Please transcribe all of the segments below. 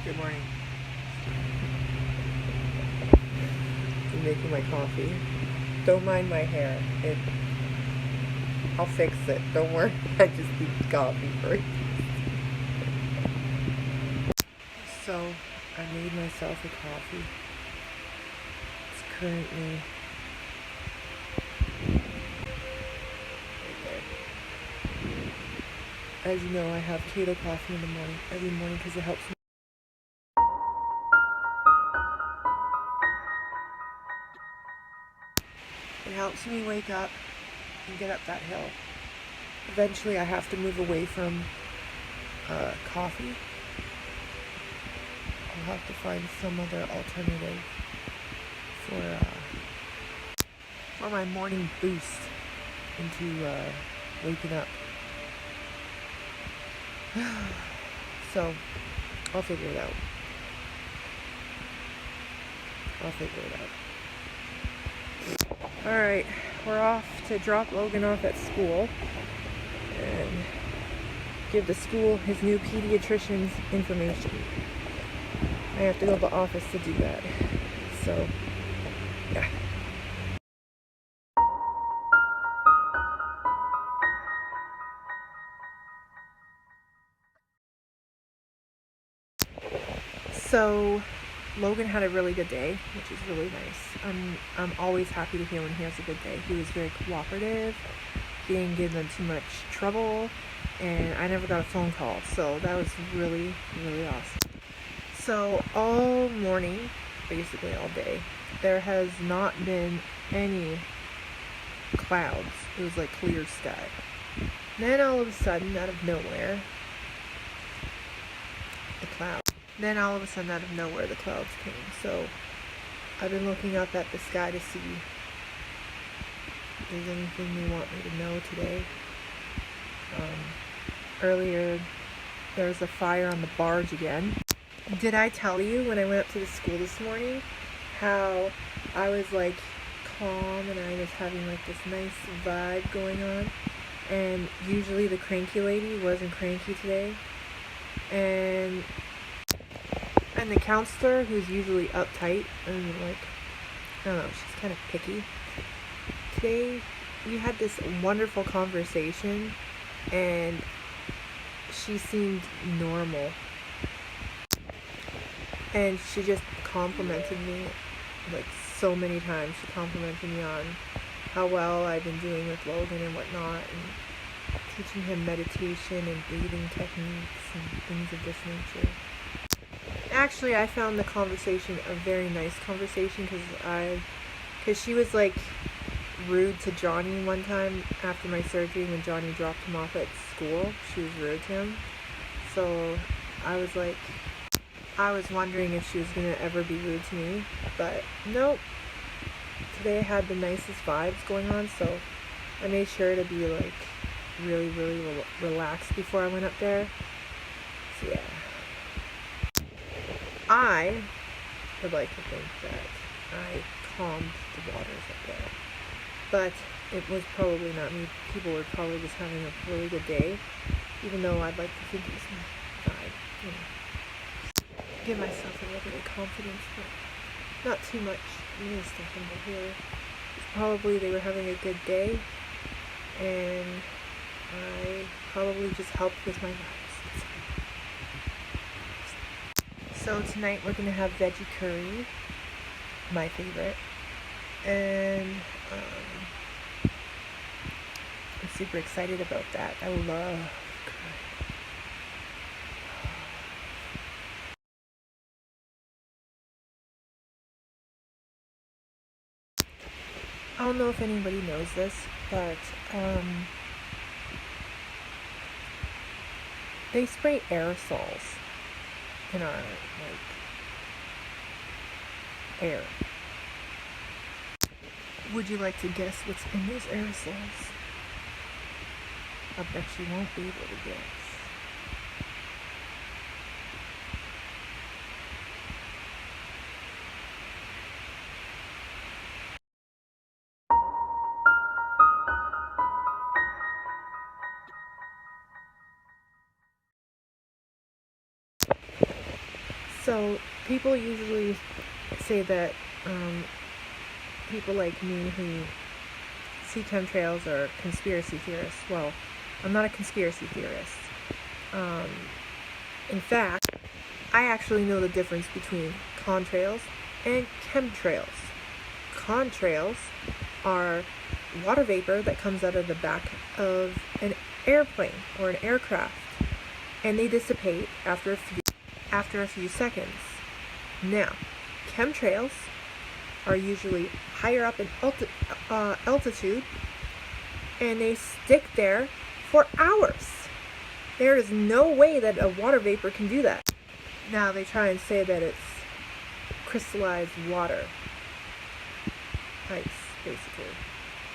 Good morning. I'm making my coffee. Don't mind my hair. I'll fix it. Don't worry. I just need coffee first. So, I made myself a coffee. It's currently right there. As you know, I have keto coffee in the morning, every morning, because it helps me. It helps me wake up and get up that hill. Eventually, I have to move away from coffee. I'll have to find some other alternative for my morning boost into waking up. So, I'll figure it out. Alright, we're off to drop Logan off at school and give the school his new pediatrician's information. I have to go to the office to do that. So, yeah. So, Logan had a really good day, which is really nice. I'm always happy to hear when he has a good day. He was very cooperative. He didn't give them too much trouble, and I never got a phone call. So that was really, really awesome. So all morning, basically all day, there has not been any clouds. It was like clear sky. Then all of a sudden, out of nowhere, the clouds came. So I've been looking up at the sky to see if there's anything they want me to know today. Earlier, there was a fire on the barge again. Did I tell you when I went up to the school this morning how I was like calm and I was having like this nice vibe going on? And usually the cranky lady wasn't cranky today. And the counselor, who's usually uptight and like, I don't know, she's kind of picky. Today, we had this wonderful conversation and she seemed normal. And she just complimented me like so many times. She complimented me on how well I've been doing with Logan and whatnot, and teaching him meditation and breathing techniques and things of this nature. Actually, I found the conversation a very nice conversation because she was like rude to Johnny one time after my surgery when Johnny dropped him off at school. She was rude to him. So I was wondering if she was going to ever be rude to me, but nope. Today I had the nicest vibes going on, so I made sure to be like really, really relaxed before I went up there. So yeah. I would like to think that I calmed the waters up there, but it was probably not me. People were probably just having a really good day, even though I'd like to think it was my vibe, you know. Give myself a little bit of confidence, but not too much. I'm gonna step over here. Probably they were having a good day, and I probably just helped with my vibes. So tonight we're gonna have veggie curry, my favorite, and I'm super excited about that. I love curry. I don't know if anybody knows this, but they spray aerosols in our air. Would you like to guess what's in those aerosols? I bet you won't be able to guess. So people usually say that people like me who see chemtrails are conspiracy theorists. Well, I'm not a conspiracy theorist. In fact, I actually know the difference between contrails and chemtrails. Contrails are water vapor that comes out of the back of an airplane or an aircraft, and they dissipate after a few seconds. Now, chemtrails are usually higher up in altitude, and they stick there for hours. There is no way that a water vapor can do that. Now they try and say that it's crystallized water. Ice, basically.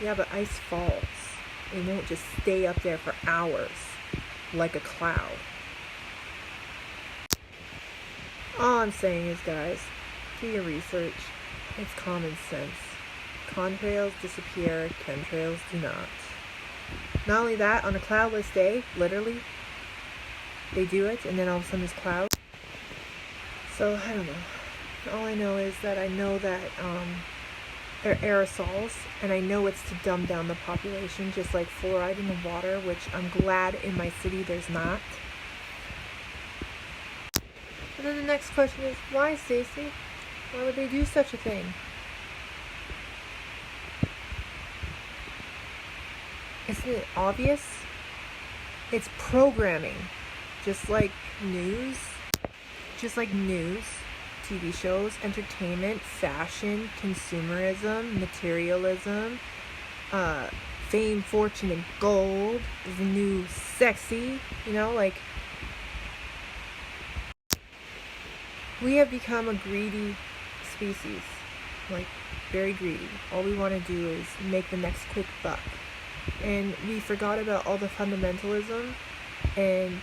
Yeah, but ice falls. It won't just stay up there for hours like a cloud. All I'm saying is, guys, do your research. It's common sense. Contrails disappear, chemtrails do not. Not only that, on a cloudless day, literally, they do it, and then all of a sudden there's clouds. So, I don't know. All I know is that I know that they're aerosols, and I know it's to dumb down the population, just like fluoride in the water, which I'm glad in my city there's not. And then the next question is, why, Stacey? Why would they do such a thing? Isn't it obvious? It's programming. Just like news, TV shows, entertainment, fashion, consumerism, materialism, fame, fortune, and gold is the new sexy, like, we have become a greedy species, like, very greedy. All we want to do is make the next quick buck. And we forgot about all the fundamentalism and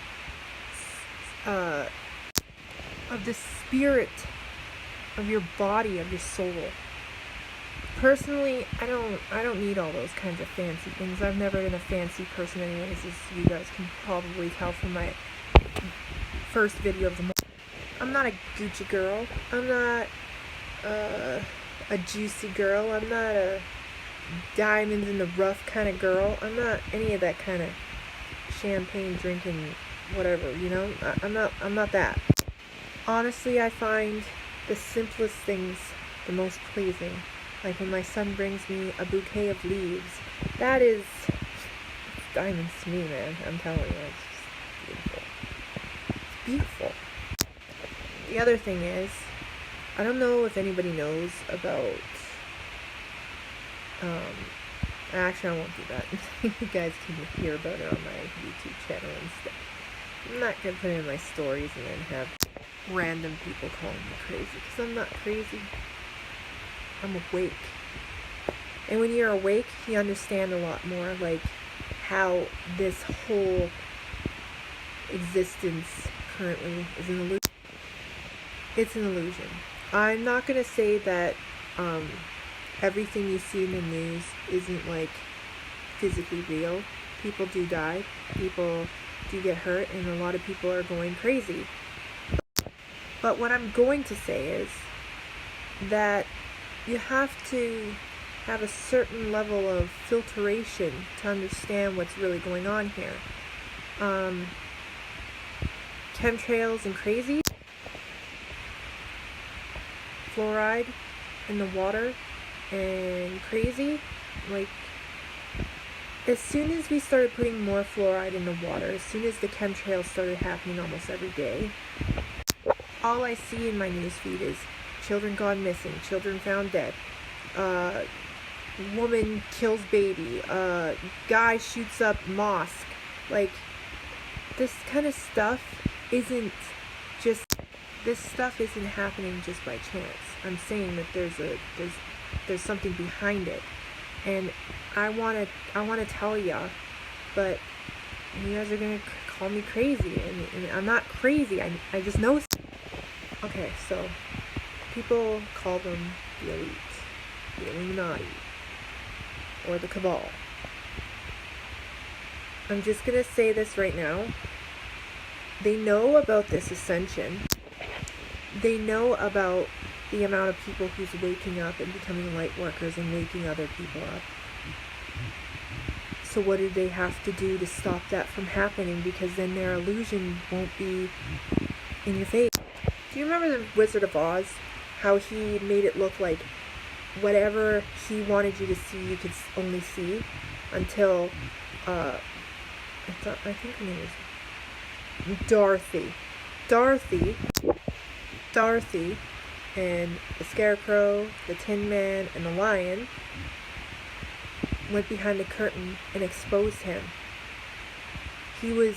of the spirit of your body, of your soul. Personally, I don't need all those kinds of fancy things. I've never been a fancy person anyways, as you guys can probably tell from my first video of the month. I'm not a Gucci girl. I'm not a juicy girl. I'm not a diamonds in the rough kind of girl. I'm not any of that kind of champagne drinking whatever, I'm not that. Honestly, I find the simplest things the most pleasing. Like when my son brings me a bouquet of leaves. That is diamonds to me, man. I'm telling you, it's just beautiful. It's beautiful. The other thing is, I don't know if anybody knows about actually, I won't do that. You guys can hear about it on my YouTube channel and stuff. I'm not going to put it in my stories and then have random people calling me crazy, because I'm not crazy. I'm awake. And when you're awake, you understand a lot more, like, how this whole existence currently is an illusion. It's an illusion. I'm not going to say that everything you see in the news isn't, like, physically real. People do die. People do get hurt, and a lot of people are going crazy. But what I'm going to say is that you have to have a certain level of filtration to understand what's really going on here. Chemtrails and crazy, fluoride in the water and crazy, like, as soon as we started putting more fluoride in the water, as soon as the chemtrails started happening almost every day, all I see in my newsfeed is children gone missing, children found dead, woman kills baby, guy shoots up mosque. Like, this kind of stuff isn't happening just by chance. I'm saying that there's something behind it, and I want to tell ya, but you guys are gonna call me crazy, and I'm not crazy. I just know. Okay, so people call them the elite, the Illuminati, or the Cabal. I'm just gonna say this right now. They know about this ascension. They know about the amount of people who's waking up and becoming light workers and waking other people up. So what do they have to do to stop that from happening? Because then their illusion won't be in your face. Do you remember the Wizard of Oz? How he made it look like whatever he wanted you to see, you could only see, until I think her name is Dorothy. Dorothy and the Scarecrow, the Tin Man, and the Lion went behind the curtain and exposed him. He was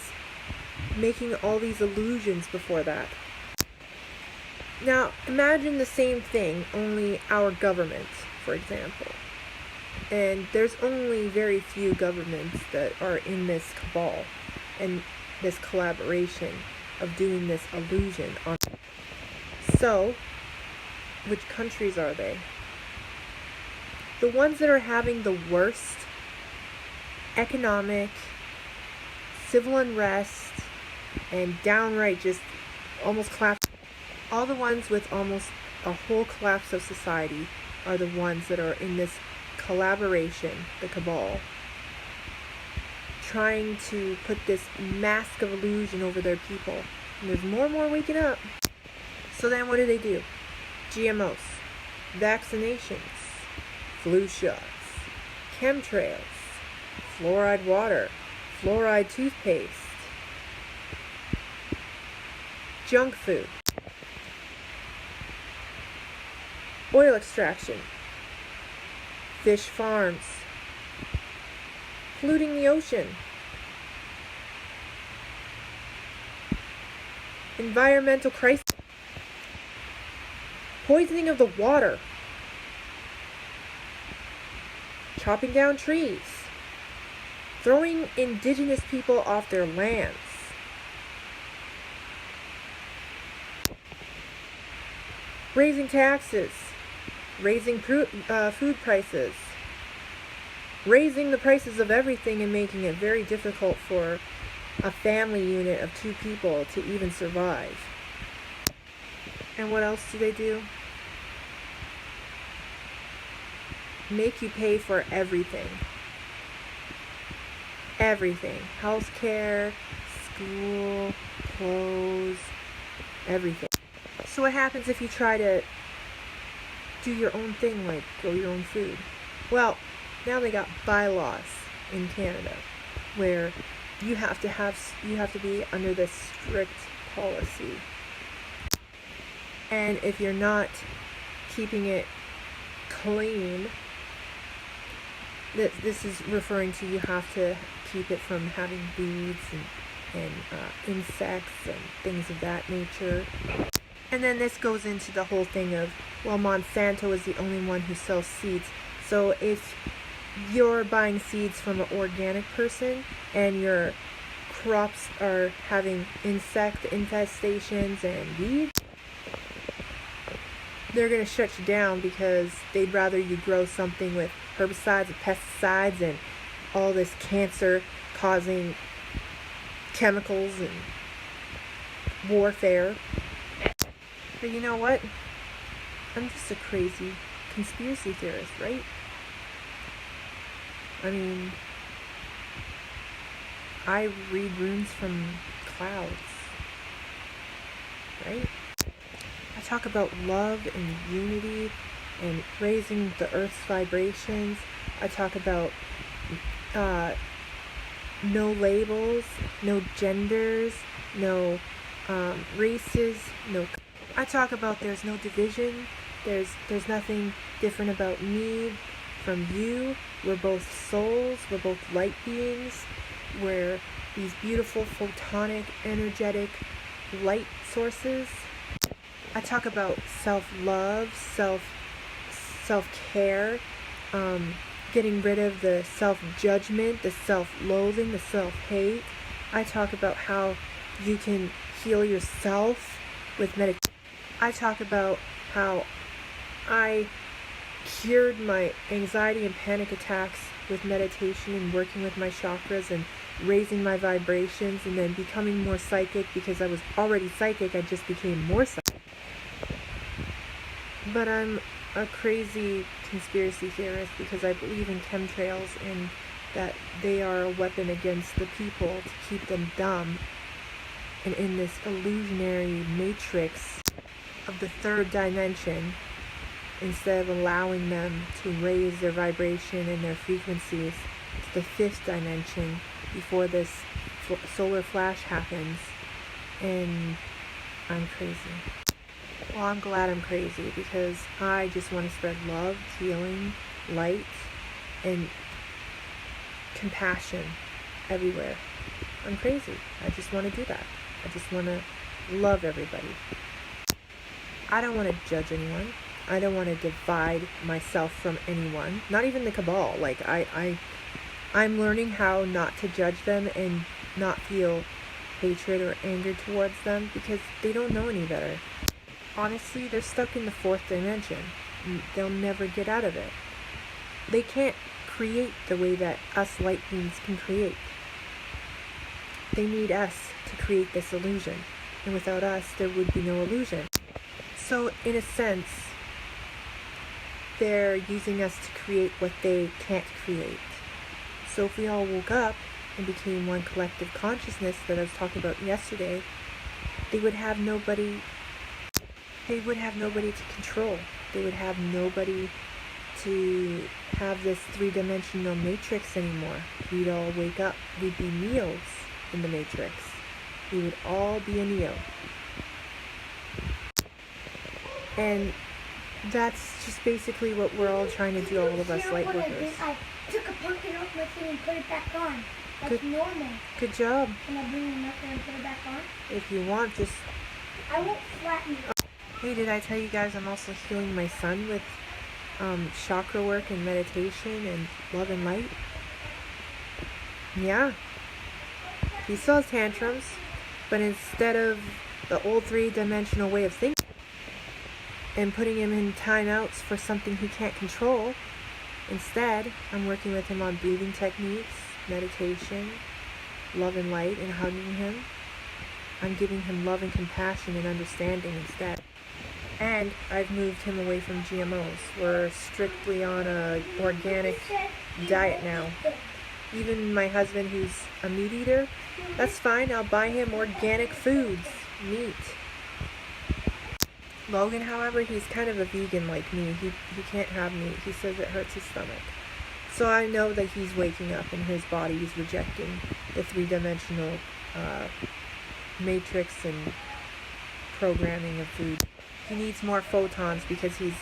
making all these illusions before that. Now, imagine the same thing, only our government, for example. And there's only very few governments that are in this cabal and this collaboration of doing this illusion on. So, which countries are they? The ones that are having the worst economic, civil unrest, and downright just almost collapse. All the ones with almost a whole collapse of society are the ones that are in this collaboration, the cabal, trying to put this mask of illusion over their people. And there's more and more waking up. So then what do? GMOs, vaccinations, flu shots, chemtrails, fluoride water, fluoride toothpaste, junk food, oil extraction, fish farms, polluting the ocean, environmental crisis, poisoning of the water, chopping down trees, throwing indigenous people off their lands, raising taxes, raising food prices, raising the prices of everything and making it very difficult for a family unit of 2 people to even survive. And what else do? Make you pay for everything. Everything. Healthcare, school, clothes, everything. So what happens if you try to do your own thing, like grow your own food? Well, now they got bylaws in Canada where you have to be under this strict policy. And if you're not keeping it clean, this is referring to you have to keep it from having weeds and insects and things of that nature. And then this goes into the whole thing of, well, Monsanto is the only one who sells seeds. So if you're buying seeds from an organic person and your crops are having insect infestations and weeds, they're going to shut you down because they'd rather you grow something with herbicides and pesticides and all this cancer-causing chemicals and warfare. But you know what? I'm just a crazy conspiracy theorist, right? I mean, I read runes from clouds, right? I talk about love and unity and raising the earth's vibrations. I talk about no labels, no genders, no races, no. I talk about there's no division. There's nothing different about me from you. We're both souls. We're both light beings. We're these beautiful photonic, energetic light sources. I talk about self-love, self-care, getting rid of the self-judgment, the self-loathing, the self-hate. I talk about how you can heal yourself with meditation. I talk about how I cured my anxiety and panic attacks with meditation and working with my chakras and raising my vibrations and then becoming more psychic because I was already psychic. I just became more psychic. But I'm a crazy conspiracy theorist because I believe in chemtrails and that they are a weapon against the people to keep them dumb and in this illusionary matrix of the third dimension, instead of allowing them to raise their vibration and their frequencies to the fifth dimension before this solar flash happens. And I'm crazy. Well, I'm glad I'm crazy because I just want to spread love, healing, light, and compassion everywhere. I'm crazy. I just want to do that. I just want to love everybody. I don't want to judge anyone. I don't want to divide myself from anyone. Not even the Cabal. Like, I'm learning how not to judge them and not feel hatred or anger towards them because they don't know any better. Honestly, they're stuck in the fourth dimension. They'll never get out of it. They can't create the way that us light beings can create. They need us to create this illusion. And without us, there would be no illusion. So, in a sense, they're using us to create what they can't create. So if we all woke up and became one collective consciousness that I was talking about yesterday, they would have nobody to control. They would have nobody to have this three-dimensional matrix anymore. We'd all wake up. We'd be Neos in the matrix. We would all be a Neo. And that's just basically what we're all trying to do, all of us light workers. I took a pumpkin off my thing and put it back on. Like normal. Good job. Can I bring it up there and put it back on? If you want, just... I won't flatten it. Hey, did I tell you guys I'm also healing my son with chakra work and meditation and love and light? Yeah. He still has tantrums, but instead of the old three-dimensional way of thinking and putting him in timeouts for something he can't control, instead, I'm working with him on breathing techniques, meditation, love and light, and hugging him. I'm giving him love and compassion and understanding instead. And I've moved him away from GMOs. We're strictly on a organic diet now. Even my husband, who's a meat eater, that's fine. I'll buy him organic foods, meat. Logan, however, he's kind of a vegan like me. He can't have meat. He says it hurts his stomach. So I know that he's waking up and his body is rejecting the three-dimensional matrix and programming of food. He needs more photons because he's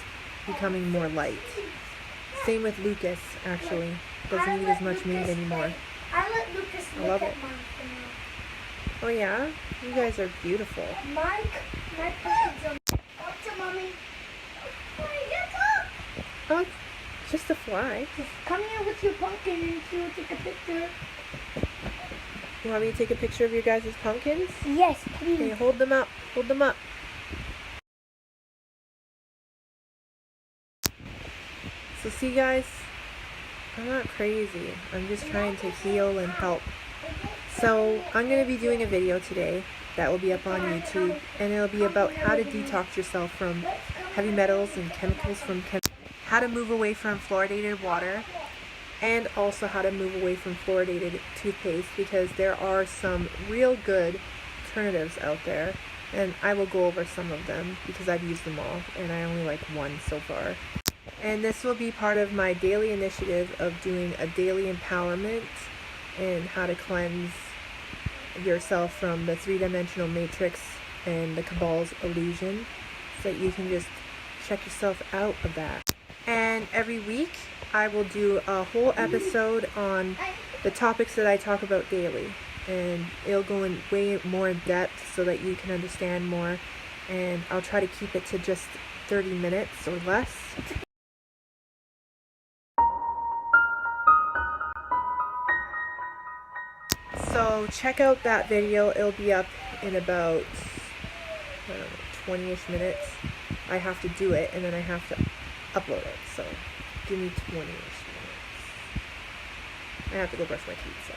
becoming more light. Same with Lucas, actually. Doesn't eat as much meat anymore. I let Lucas look at mine for now. Oh yeah? You guys are beautiful. My pumpkins are up to mommy. Oh, just a fly. Just come here with your pumpkin and she will take a picture. You want me to take a picture of your guys' pumpkins? Yes, please. Okay, hold them up. Hold them up. So see guys, I'm not crazy. I'm just trying to heal and help. So I'm going to be doing a video today that will be up on YouTube, and it'll be about how to detox yourself from heavy metals and chemicals how to move away from fluoridated water, and also how to move away from fluoridated toothpaste, because there are some real good alternatives out there, and I will go over some of them because I've used them all and I only like one so far. And this will be part of my daily initiative of doing a daily empowerment and how to cleanse yourself from the three-dimensional matrix and the Cabal's illusion, so that you can just check yourself out of that. And every week I will do a whole episode on the topics that I talk about daily, and it'll go in way more in depth so that you can understand more, and I'll try to keep it to just 30 minutes or less. So check out that video. It'll be up in about 20-ish minutes. I have to do it and then I have to upload it. So give me 20-ish minutes. I have to go brush my teeth. So.